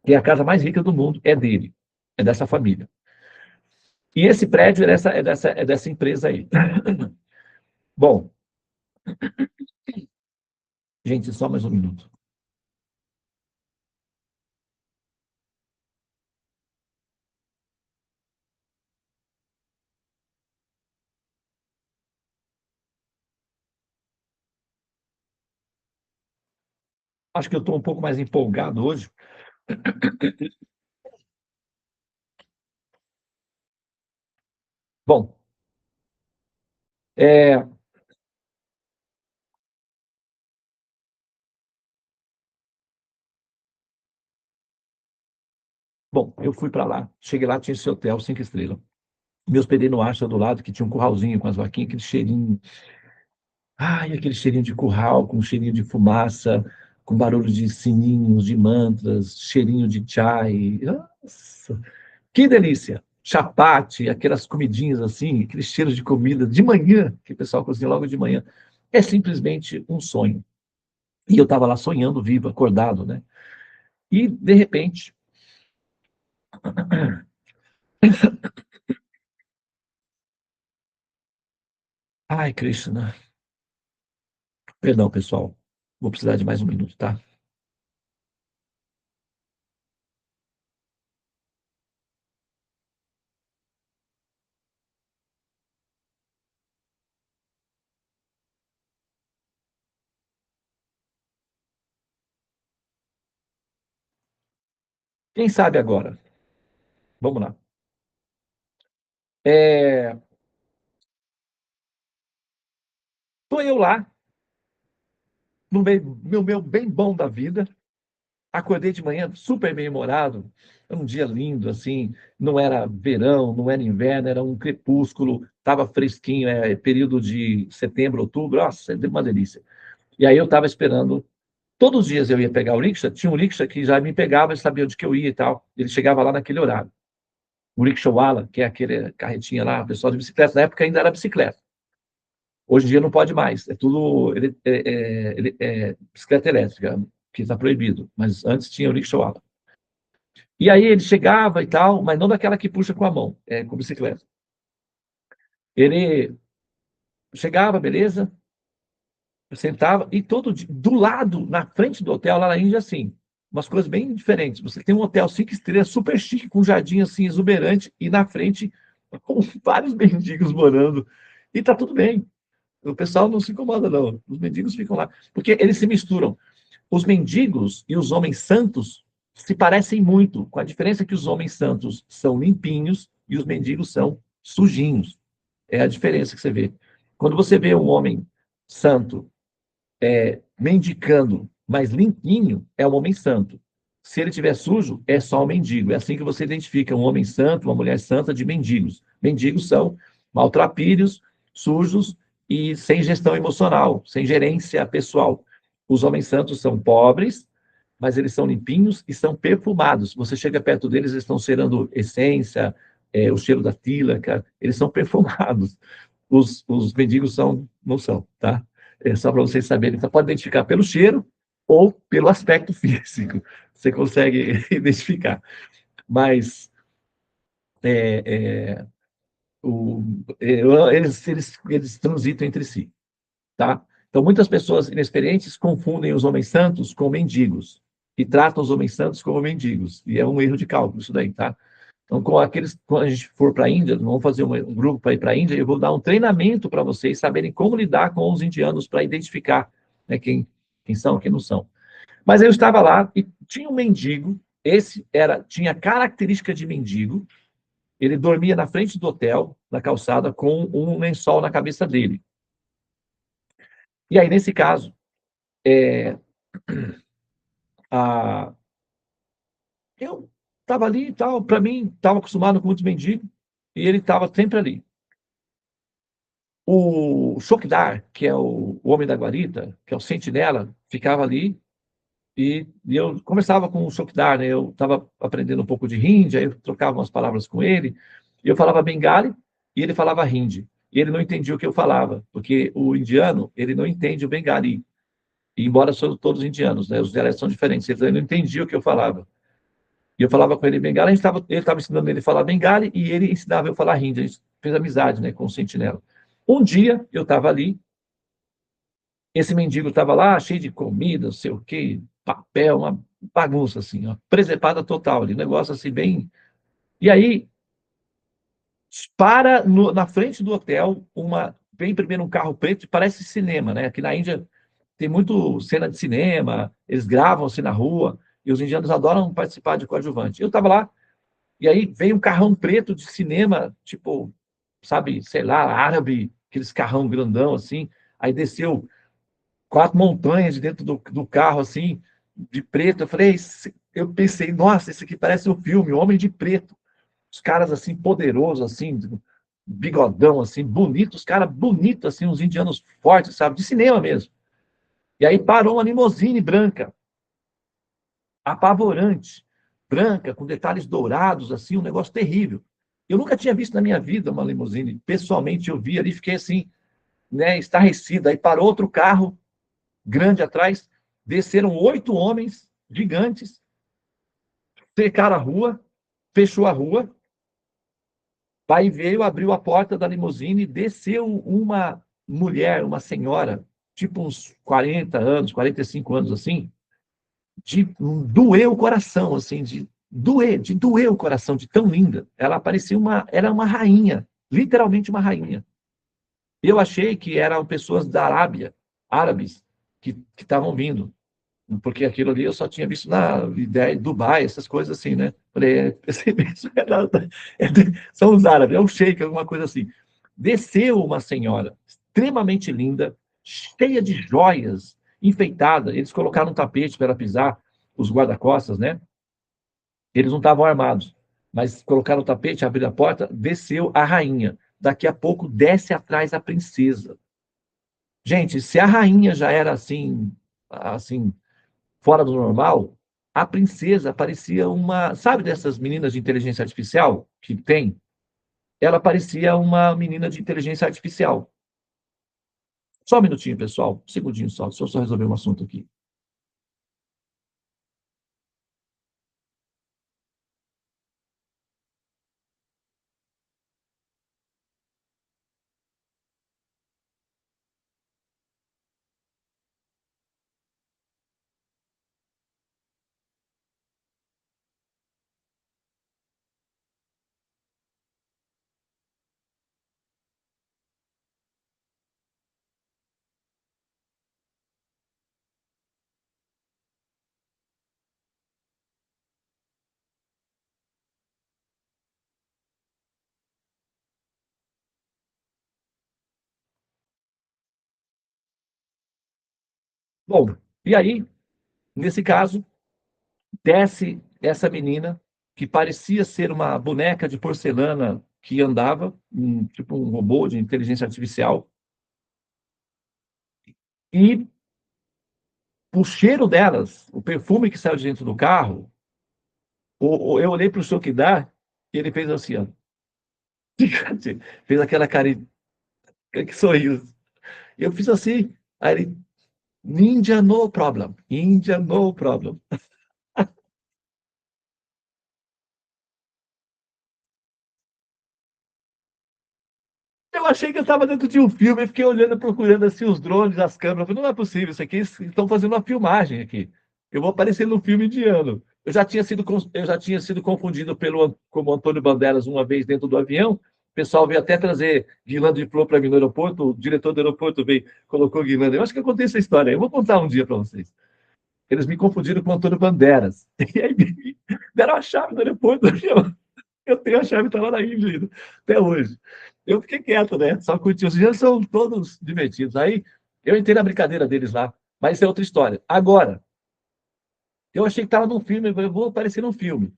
que é a casa mais rica do mundo, é dele, é dessa família. E esse prédio é dessa empresa aí. Bom, gente, só mais um minuto. Acho que eu estou um pouco mais empolgado hoje. Bom, é, bom, eu fui para lá, cheguei lá, tinha esse hotel 5 estrelas. Me hospedei no Astra do lado, que tinha um curralzinho com as vaquinhas, aquele cheirinho. Ai, aquele cheirinho de curral, com cheirinho de fumaça, com barulho de sininhos, de mantras, cheirinho de chai. Nossa, que delícia! Chapate, aquelas comidinhas assim, aqueles cheiros de comida de manhã, que o pessoal cozinha logo de manhã. É simplesmente um sonho. E eu estava lá sonhando vivo, acordado, né? E, de repente, ai, Krishna, perdão, pessoal, vou precisar de mais um minuto, tá? Quem sabe agora? Vamos lá. É, tô eu lá, no meu bem bom da vida, acordei de manhã super bem-humorado, um dia lindo, assim, não era verão, não era inverno, era um crepúsculo, estava fresquinho, período de setembro, outubro, nossa, é uma delícia. E aí eu estava esperando, todos os dias eu ia pegar o rickshaw, tinha um rickshaw que já me pegava, ele sabia onde que eu ia e tal, ele chegava lá naquele horário. O rickshawala, que é aquele carretinha lá, o pessoal de bicicleta, na época ainda era bicicleta. Hoje em dia não pode mais, é tudo bicicleta elétrica, que está proibido, mas antes tinha o rickshawala. E aí ele chegava e tal, mas não daquela que puxa com a mão, com bicicleta. Ele chegava, beleza, sentava, e do lado, na frente do hotel, lá na Índia, assim, umas coisas bem diferentes. Você tem um hotel 5 estrelas, super chique, com um jardim assim, exuberante, e na frente, com vários mendigos morando. E tá tudo bem. O pessoal não se incomoda, não. Os mendigos ficam lá. Porque eles se misturam. Os mendigos e os homens santos se parecem muito, com a diferença que os homens santos são limpinhos e os mendigos são sujinhos. É a diferença que você vê. Quando você vê um homem santo mendicando, mas limpinho, é um homem santo. Se ele estiver sujo, é só um mendigo. É assim que você identifica um homem santo, uma mulher santa de mendigos. Mendigos são maltrapilhos, sujos e sem gestão emocional, sem gerência pessoal. Os homens santos são pobres, mas eles são limpinhos e são perfumados. Você chega perto deles, eles estão cheirando essência, o cheiro da tílaca, eles são perfumados. Os mendigos não são, tá? É só para vocês saberem. Você pode identificar pelo cheiro ou pelo aspecto físico. Você consegue identificar. Mas é, é, o, eles transitam entre si, tá? Então, muitas pessoas inexperientes confundem os homens santos com mendigos e tratam os homens santos como mendigos. E é um erro de cálculo isso daí, tá? Então, quando a gente for para a Índia, vamos fazer um grupo para ir para a Índia, eu vou dar um treinamento para vocês saberem como lidar com os indianos para identificar, né, quem são, quem não são. Mas eu estava lá e tinha um mendigo, tinha característica de mendigo, ele dormia na frente do hotel, na calçada, com um lençol na cabeça dele. E aí, nesse caso, a, eu estava ali e tal, para mim, estava acostumado com muitos mendigos, e ele estava sempre ali. O Chokdar, que é o homem da guarita, que é o sentinela, ficava ali e eu conversava com o Chokdar, né? Eu estava aprendendo um pouco de hindi, aí eu trocava umas palavras com ele, e eu falava bengali e ele falava hindi. E ele não entendia o que eu falava, porque o indiano, ele não entende o bengali, e embora são todos indianos, né? Os dialetos são diferentes, ele não entendia o que eu falava. E eu falava com ele bengali, ele estava ensinando ele a falar bengali e ele ensinava eu a falar hindi. A gente fez amizade, né, com o sentinela. Um dia eu estava ali, esse mendigo estava lá, cheio de comida, não sei o quê, papel, uma bagunça assim, uma presepada total ali, um negócio assim bem. E aí, na frente do hotel, vem primeiro um carro preto, parece cinema, né? Aqui na Índia, tem muito cena de cinema, eles gravam assim na rua, e os indianos adoram participar de coadjuvante. Eu estava lá, e aí veio um carrão preto de cinema, tipo, sabe, sei lá, árabe, aqueles carrão grandão assim, aí desceu 4 montanhas de dentro do carro, assim, de preto. Eu falei, eu pensei, nossa, esse aqui parece um filme, Homem de Preto. Os caras, assim, poderosos, assim, bigodão, assim, bonitos, os caras bonitos, assim, uns indianos fortes, sabe, de cinema mesmo. E aí parou uma limousine branca, apavorante, branca, com detalhes dourados, assim, um negócio terrível. Eu nunca tinha visto na minha vida uma limousine. Pessoalmente, eu vi ali e fiquei assim, né, estarrecido. Aí parou outro carro grande atrás, desceram 8 homens gigantes, cercaram a rua, fechou a rua, pai veio, abriu a porta da limusine, desceu uma mulher, uma senhora, tipo uns 40 anos, 45 anos assim, de doer o coração, assim, de doer o coração, de tão linda. Ela parecia era uma rainha, literalmente uma rainha. Eu achei que eram pessoas da Arábia, árabes, que estavam vindo. Porque aquilo ali eu só tinha visto na ideia de Dubai, essas coisas assim, né? Falei, são os árabes, é um sheik, alguma coisa assim. Desceu uma senhora extremamente linda, cheia de joias, enfeitada. Eles colocaram um tapete para ela pisar, os guarda-costas, né? Eles não estavam armados, mas colocaram o tapete, abriram a porta, desceu a rainha. Daqui a pouco desce atrás a princesa. Gente, se a rainha já era assim, fora do normal, a princesa parecia uma. Sabe dessas meninas de inteligência artificial que tem? Ela parecia uma menina de inteligência artificial. Só um minutinho, pessoal. Um segundinho só. Deixa eu só resolver um assunto aqui. Bom, e aí, nesse caso, desce essa menina que parecia ser uma boneca de porcelana que andava, tipo um robô de inteligência artificial, e o cheiro delas, o perfume que saiu de dentro do carro, eu olhei para o senhor que dá, e ele fez assim, ó, fez aquela carinha, que sorriso. Eu fiz assim, aí ele, Ninja no problem, India no problem. Eu achei que eu estava dentro de um filme, e fiquei olhando, procurando assim os drones, as câmeras. Eu falei, não é possível, isso aqui estão fazendo uma filmagem aqui. Eu vou aparecer no filme indiano. Eu já tinha sido confundido como Antônio Banderas uma vez dentro do avião. O pessoal veio até trazer guirlanda de flor para mim no aeroporto. O diretor do aeroporto veio, colocou guirlanda. Eu acho que eu contei essa história. Eu vou contar um dia para vocês. Eles me confundiram com Antônio Banderas. E aí me deram a chave do aeroporto. Eu tenho a chave, está lá na Índia ainda, até hoje. Eu fiquei quieto, né? Só curti. Os dias são todos divertidos. Aí eu entrei na brincadeira deles lá, mas isso é outra história. Agora, eu achei que estava num filme, eu vou aparecer num filme.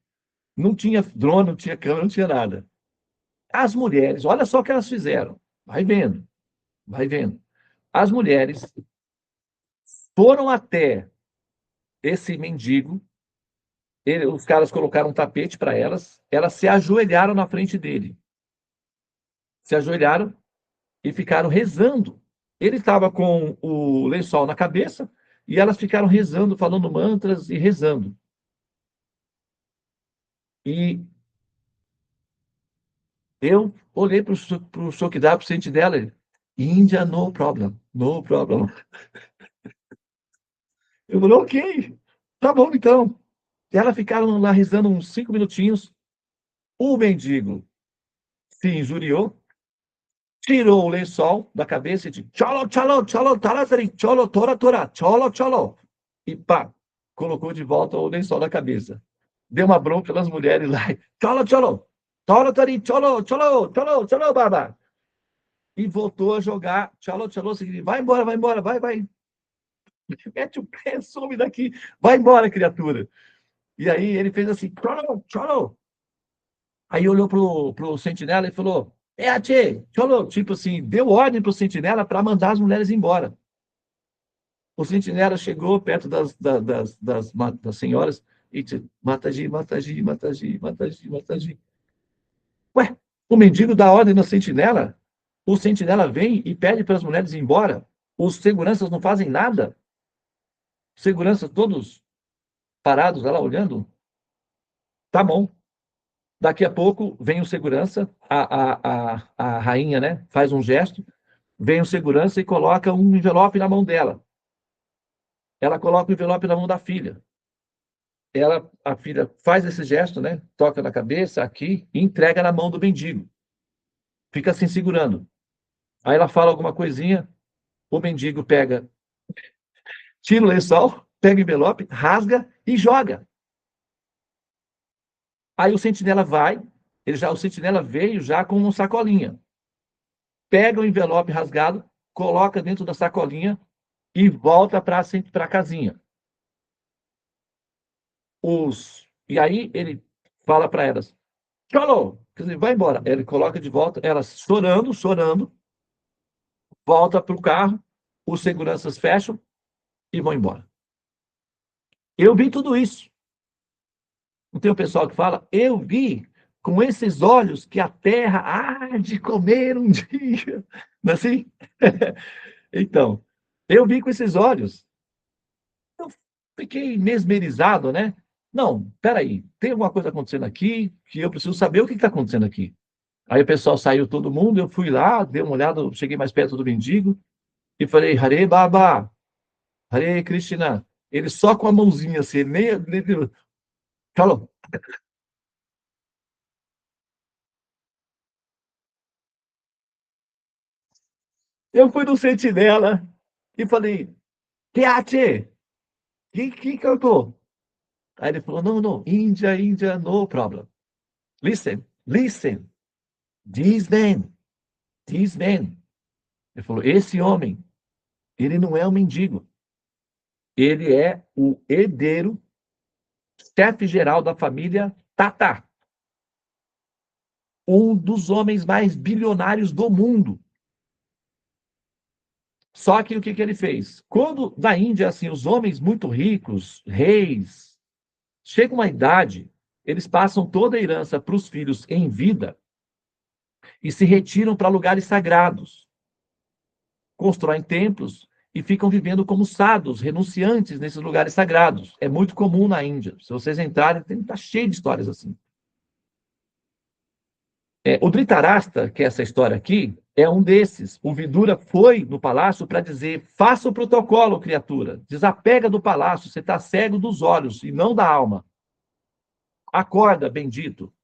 Não tinha drone, não tinha câmera, não tinha nada. As mulheres, olha só o que elas fizeram. Vai vendo, vai vendo. As mulheres foram até esse mendigo, os caras colocaram um tapete para elas se ajoelharam na frente dele. Se ajoelharam e ficaram rezando. Ele estava com o lençol na cabeça e elas ficaram rezando, falando mantras e rezando. E eu olhei para o Sokidá, para o ciente dela, ele, India, no problem, no problem. Eu falei, ok, tá bom então. E elas ficaram lá rezando uns 5 minutinhos. O mendigo se injuriou, tirou o lençol da cabeça e disse, cholo, cholo, cholo, taratari, cholo, tora, tora, cholo, cholo. E pá, colocou de volta o lençol da cabeça. Deu uma bronca nas mulheres lá. Cholo, cholo, tora, tari, cholo, cholo, cholo, cholo, baba. E voltou a jogar, cholo, cholo, vai embora, vai embora, vai, vai. Mete o pé, some daqui, vai embora, criatura. E aí ele fez assim, cholo, cholo. Aí olhou pro sentinela e falou, a tchê, cholo, tipo assim, deu ordem pro sentinela para mandar as mulheres embora. O sentinela chegou perto das senhoras e disse, Mataji, Mataji, Mataji, Mataji, Mataji. Ué, o mendigo dá ordem no sentinela, o sentinela vem e pede para as mulheres ir embora, os seguranças não fazem nada, seguranças todos parados lá olhando, tá bom. Daqui a pouco vem o segurança, a rainha, né, faz um gesto, vem o segurança e coloca um envelope na mão dela. Ela coloca o envelope na mão da filha. A filha faz esse gesto, né, toca na cabeça aqui e entrega na mão do mendigo. Fica assim segurando. Aí ela fala alguma coisinha, o mendigo pega, tira o lençol, pega o envelope, rasga e joga. Aí o sentinela vai, o sentinela veio já com uma sacolinha. Pega o envelope rasgado, coloca dentro da sacolinha e volta para a casinha. E aí ele fala para elas, Cholo, quer dizer, vai embora. Ele coloca de volta, elas chorando, chorando, volta para o carro, os seguranças fecham e vão embora. Eu vi tudo isso. Não tem o pessoal que fala, eu vi com esses olhos que a terra há de comer um dia. Não é assim? Então, eu vi com esses olhos. Eu fiquei mesmerizado, né? Não, peraí, tem alguma coisa acontecendo aqui que eu preciso saber o que está acontecendo aqui. Aí o pessoal saiu todo mundo, eu fui lá, dei uma olhada, cheguei mais perto do mendigo e falei, Hare Baba, Hare Krishna. Ele só com a mãozinha assim, nem falou. Eu fui no sentinela e falei, Teate, que eu tô? Aí ele falou, não, não, Índia, Índia, no problem. Listen, listen, this man, this man. Ele falou, esse homem, ele não é um mendigo. Ele é o herdeiro, chefe geral da família Tata, um dos homens mais bilionários do mundo. Só que o que ele fez? Quando na Índia, assim, os homens muito ricos, reis, chegam uma idade, eles passam toda a herança para os filhos em vida e se retiram para lugares sagrados, constroem templos e ficam vivendo como sadhus, renunciantes nesses lugares sagrados. É muito comum na Índia. Se vocês entrarem, está cheio de histórias assim. O Dhritarashtra, que é essa história aqui, é um desses. O Vidura foi no palácio para dizer: faça o protocolo, criatura. Desapega do palácio, você está cego dos olhos e não da alma. Acorda, bendito.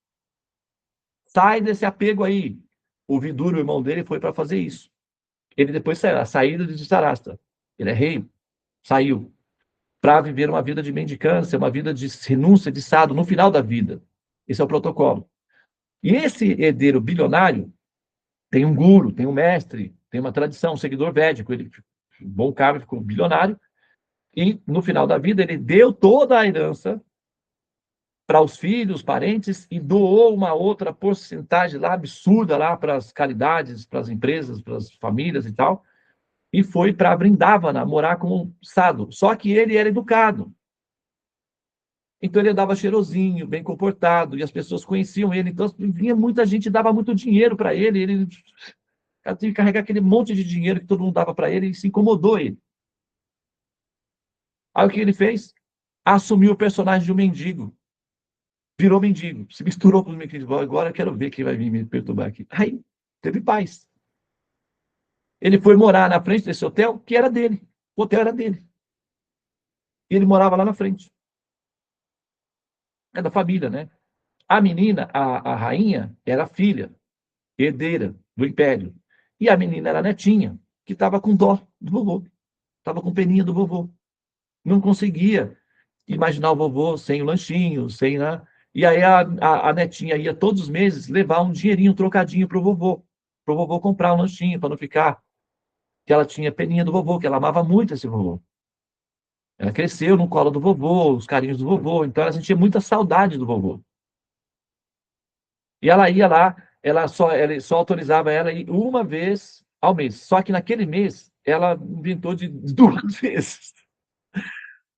Sai desse apego aí. O Vidura, o irmão dele, foi para fazer isso. Ele depois saiu, a saída de Dhritarashtra. Ele é rei, saiu para viver uma vida de mendicância, uma vida de renúncia, de sado, no final da vida. Esse é o protocolo. E esse herdeiro bilionário tem um guru, tem um mestre, tem uma tradição, um seguidor védico. Ele, um bom cara, ficou bilionário. E no final da vida, ele deu toda a herança para os filhos, parentes, e doou uma outra porcentagem lá absurda lá para as caridades, para as empresas, para as famílias e tal. E foi para Vrindavana morar como um sadhu. Só que ele era educado. Então ele andava cheirosinho, bem comportado, e as pessoas conheciam ele. Então vinha muita gente, dava muito dinheiro para ele. Ele teve que carregar aquele monte de dinheiro que todo mundo dava para ele e se incomodou ele. Aí o que ele fez? Assumiu o personagem de um mendigo. Virou mendigo. Se misturou com os mendigos. Agora eu quero ver quem vai vir me perturbar aqui. Aí teve paz. Ele foi morar na frente desse hotel, que era dele. O hotel era dele. E ele morava lá na frente. É da família, né? A menina, a rainha, era filha, herdeira do império. E a menina era a netinha, que estava com dó do vovô, estava com peninha do vovô. Não conseguia imaginar o vovô sem o lanchinho, sem, né? E aí a netinha ia todos os meses levar um dinheirinho, um trocadinho para o vovô comprar um lanchinho, para não ficar que ela tinha peninha do vovô, que ela amava muito esse vovô. Ela cresceu no colo do vovô, os carinhos do vovô, então ela sentia muita saudade do vovô. E ela ia lá, ele só autorizava ela ir uma vez ao mês. Só que naquele mês ela inventou de 2 vezes.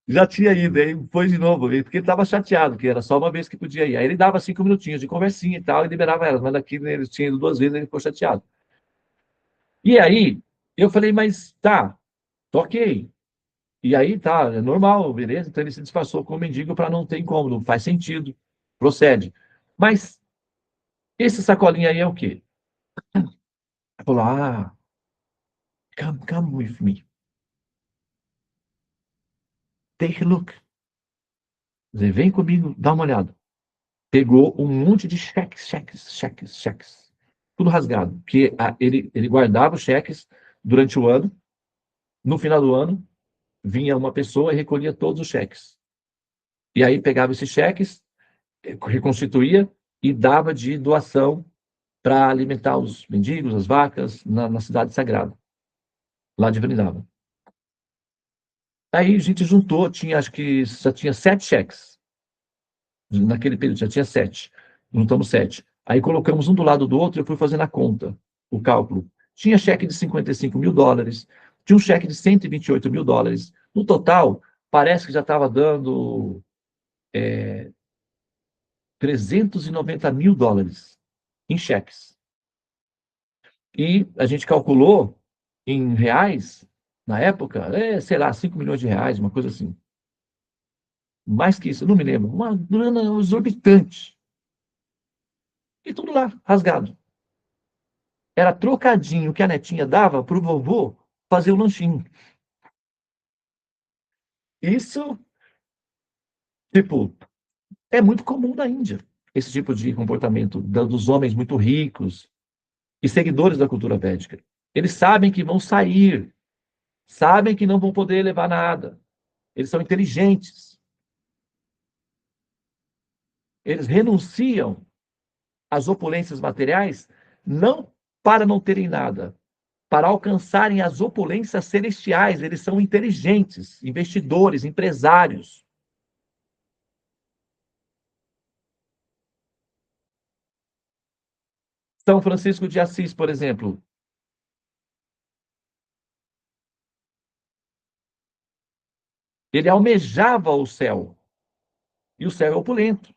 Já tinha ido, aí foi de novo, porque ele estava chateado, que era só uma vez que podia ir. Aí ele dava 5 minutinhos de conversinha e tal, e liberava elas, mas daqui ele tinha ido 2 vezes, ele ficou chateado. E aí eu falei, mas tá, ok. E aí tá, é normal, beleza? Então ele se disfarçou como mendigo para não ter incômodo, faz sentido, procede. Mas esse sacolinha aí é o quê? Ele falou, come with me, take a look. Você vem comigo, dá uma olhada. Pegou um monte de cheques. Tudo rasgado. Porque ele guardava os cheques durante o ano. No final do ano, vinha uma pessoa e recolhia todos os cheques. E aí pegava esses cheques, reconstituía e dava de doação para alimentar os mendigos, as vacas, na cidade sagrada, lá de Vrindavan. Aí a gente juntou, acho que já tinha 7 cheques. Naquele período já tinha 7. Juntamos 7. Aí colocamos um do lado do outro e eu fui fazendo a conta, o cálculo. Tinha cheque de US$ 55.000, tinha um cheque de US$ 128.000. No total, parece que já estava dando US$ 390.000 em cheques. E a gente calculou em reais, na época, sei lá, R$ 5 milhões, uma coisa assim. Mais que isso, eu não me lembro. Uma grana exorbitante. E tudo lá, rasgado. Era trocadinho que a netinha dava para o vovô fazer o lanchinho. Isso, tipo, é muito comum na Índia, esse tipo de comportamento dos homens muito ricos e seguidores da cultura védica. Eles sabem que vão sair, sabem que não vão poder levar nada. Eles são inteligentes. Eles renunciam às opulências materiais não para não terem nada, para alcançarem as opulências celestiais. Eles são inteligentes, investidores, empresários. São Francisco de Assis, por exemplo, ele almejava o céu, e o céu é opulento.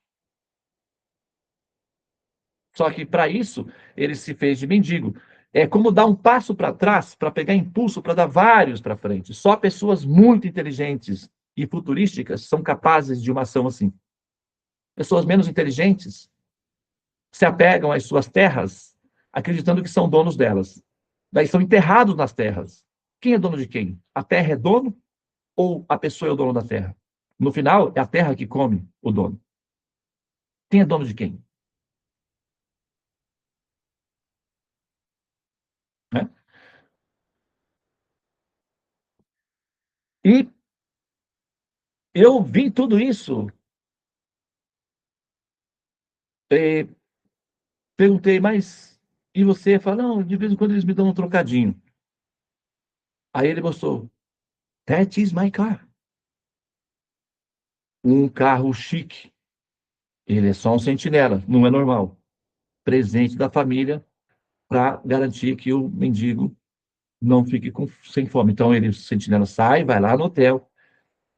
Só que, para isso, ele se fez de mendigo. É como dar um passo para trás para pegar impulso para dar vários para frente. Só pessoas muito inteligentes e futurísticas são capazes de uma ação assim. Pessoas menos inteligentes se apegam às suas terras, acreditando que são donos delas. Daí são enterrados nas terras. Quem é dono de quem? A terra é dono ou a pessoa é o dono da terra? No final, é a terra que come o dono. Quem é dono de quem? Né? E eu vi tudo isso, eh, perguntei, mas e você? Fala, não, de vez em quando eles me dão um trocadinho. Aí ele mostrou, that is my car. Um carro chique. Ele é só um sentinela, não é normal. Presente da família para garantir que o mendigo não fique sem fome. Então ele, o sentinela sai, vai lá no hotel,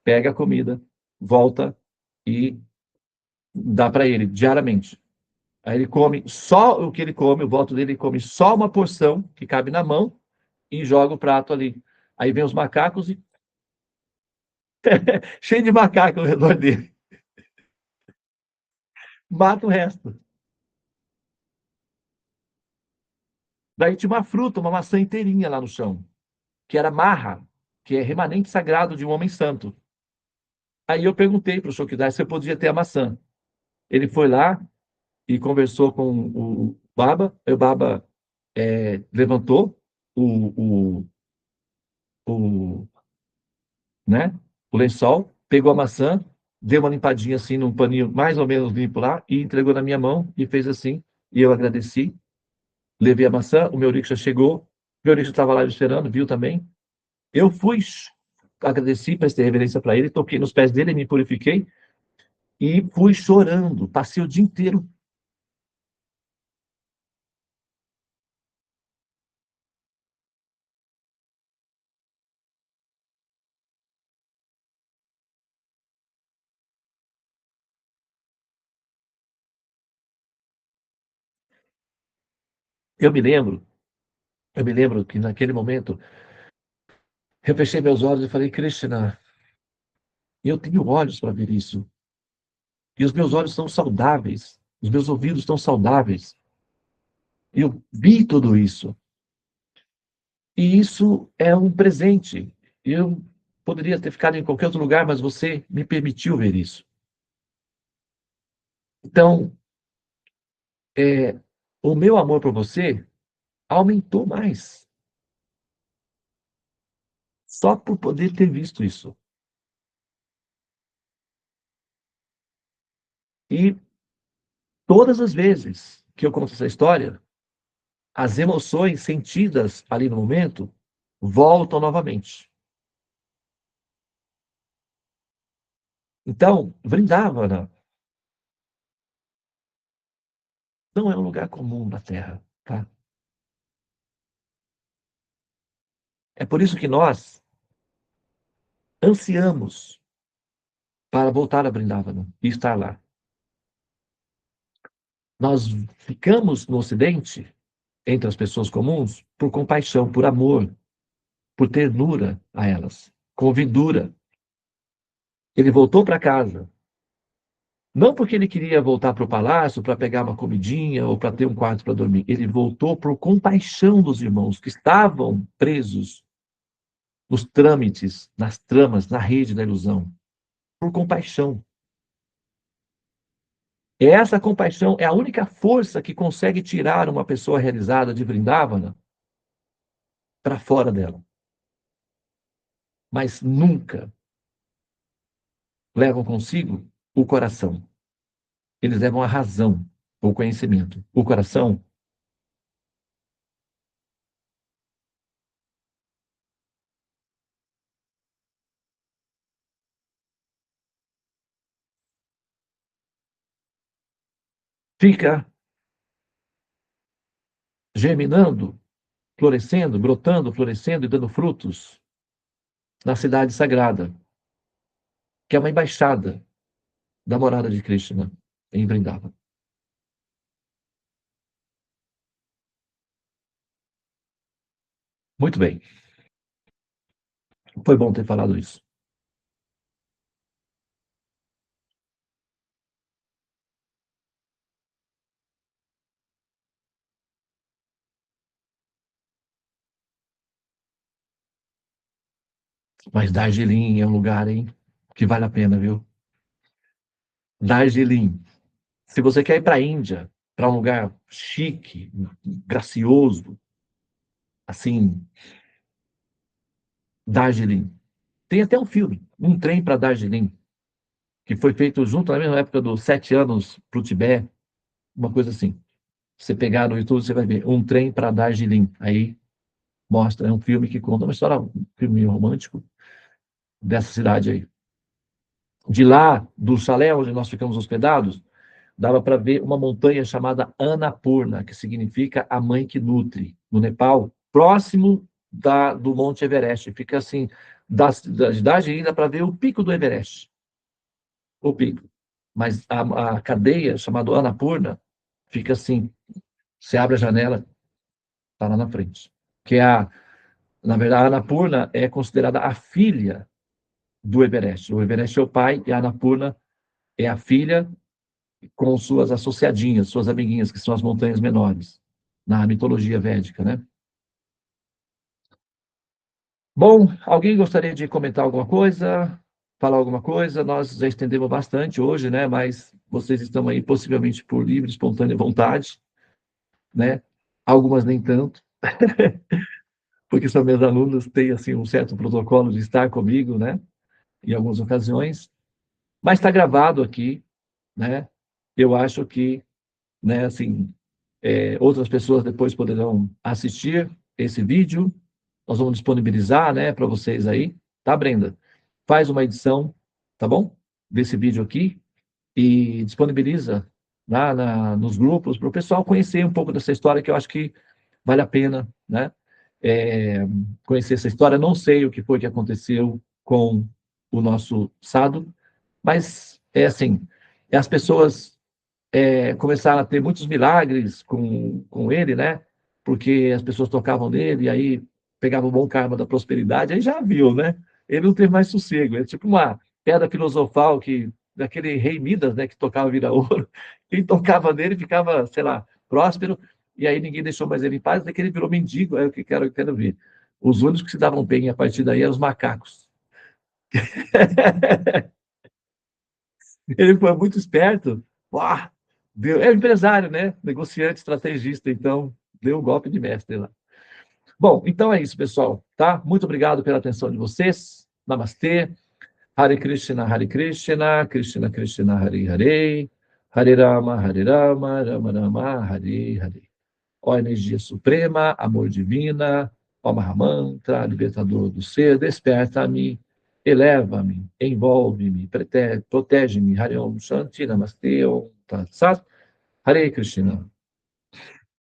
pega a comida, volta e dá para ele diariamente. Aí ele come só o que ele come, o voto dele, ele come só uma porção que cabe na mão e joga o prato ali. Aí vem os macacos e cheio de macaco ao redor dele. Mata o resto. Daí tinha uma fruta, uma maçã inteirinha lá no chão, que era marra, que é remanente sagrado de um homem santo. Aí eu perguntei para o Shokidai se eu podia ter a maçã. Ele foi lá e conversou com o Baba. E o Baba levantou o, o, né, o lençol, pegou a maçã, deu uma limpadinha assim num paninho mais ou menos limpo lá e entregou na minha mão e fez assim. E eu agradeci, levei a maçã, o meu rickshaw chegou, o meu rickshaw estava lá me esperando, viu também. Eu fui, agradeci, prestei reverência para ele, toquei nos pés dele, me purifiquei e fui chorando. Passei o dia inteiro. Eu me lembro, eu me lembro que naquele momento eu fechei meus olhos e falei, Krishna, eu tenho olhos para ver isso. E os meus olhos são saudáveis, os meus ouvidos estão saudáveis. Eu vi tudo isso. E isso é um presente. Eu poderia ter ficado em qualquer outro lugar, mas você me permitiu ver isso. Então, o meu amor por você aumentou mais, só por poder ter visto isso. E todas as vezes que eu conto essa história, as emoções sentidas ali no momento voltam novamente. Então, Vrindavana não é um lugar comum na Terra, tá? É por isso que nós ansiamos para voltar a Vrindavana e estar lá. Nós ficamos no Ocidente, entre as pessoas comuns, por compaixão, por amor, por ternura a elas, com vidura. Ele voltou para casa, não porque ele queria voltar para o palácio para pegar uma comidinha ou para ter um quarto para dormir. Ele voltou por compaixão dos irmãos que estavam presos nos trâmites, nas tramas, na rede da ilusão. Por compaixão. Essa compaixão é a única força que consegue tirar uma pessoa realizada de Vrindavana para fora dela. Mas nunca levam consigo o coração. Eles levam a razão, o conhecimento. O coração fica germinando, florescendo, brotando, florescendo e dando frutos na cidade sagrada, que é uma embaixada da morada de Krishna em Vrindavan. Muito bem. Foi bom ter falado isso. Mas Darjeeling é um lugar, hein, que vale a pena, viu? Darjeeling. Se você quer ir para a Índia, para um lugar chique, gracioso, assim, Darjeeling. Tem até um filme, Um Trem para Darjeeling, que foi feito junto na mesma época dos 7 anos para o Tibete, uma coisa assim. Você pegar no YouTube, você vai ver Um Trem para Darjeeling. Aí mostra, é um filme que conta uma história, um filme romântico dessa cidade aí. De lá, do chalé onde nós ficamos hospedados, dava para ver uma montanha chamada Annapurna, que significa a mãe que nutre, no Nepal, próximo do Monte Everest. Fica assim, da cidade ainda para ver o pico do Everest, o pico. Mas a cadeia chamada Annapurna fica assim, você abre a janela, está lá na frente. Que é na verdade, a Annapurna é considerada a filha do Everest. O Everest é o pai e a Annapurna é a filha com suas associadinhas, suas amiguinhas, que são as montanhas menores, na mitologia védica, né? Bom, alguém gostaria de comentar alguma coisa? Falar alguma coisa? Nós já estendemos bastante hoje, né? Mas vocês estão aí possivelmente por livre, espontânea vontade, né? algumas nem tanto, porque são minhas alunas, têm assim um certo protocolo de estar comigo, né, em algumas ocasiões, mas está gravado aqui, né? Eu acho que, né, assim, outras pessoas depois poderão assistir esse vídeo. Nós vamos disponibilizar, né, para vocês aí, tá, Brenda? Faz uma edição, tá bom? Desse vídeo aqui e disponibiliza lá nos grupos para o pessoal conhecer um pouco dessa história que eu acho que vale a pena, né? Conhecer essa história. Não sei o que foi que aconteceu com o nosso Sado, mas é assim, as pessoas começaram a ter muitos milagres com ele, né? Porque as pessoas tocavam nele e aí pegavam o bom karma da prosperidade, aí já viu, né? Ele não teve mais sossego, é tipo uma pedra filosofal que daquele rei Midas, né, que tocava vira ouro, quem tocava nele ficava, sei lá, próspero, e aí ninguém deixou mais ele em paz, até que ele virou mendigo, é o que quero ver. Os únicos que se davam bem a partir daí eram os macacos. Ele foi muito esperto. Uau, é empresário, né? Negociante, estrategista, então deu um golpe de mestre lá. Bom, então é isso, pessoal, tá? Muito obrigado pela atenção de vocês. Namastê. Hare Krishna, Krishna Krishna, Hare Hare, Hare Rama, Rama Rama, Hare Hare. Ó energia suprema, amor divina, ó Mahamantra, libertador do ser, desperta-me, eleva-me, envolve-me, protege-me. Hare Om Shanti, Namastê, Om Tat Sat, Hare Krishna.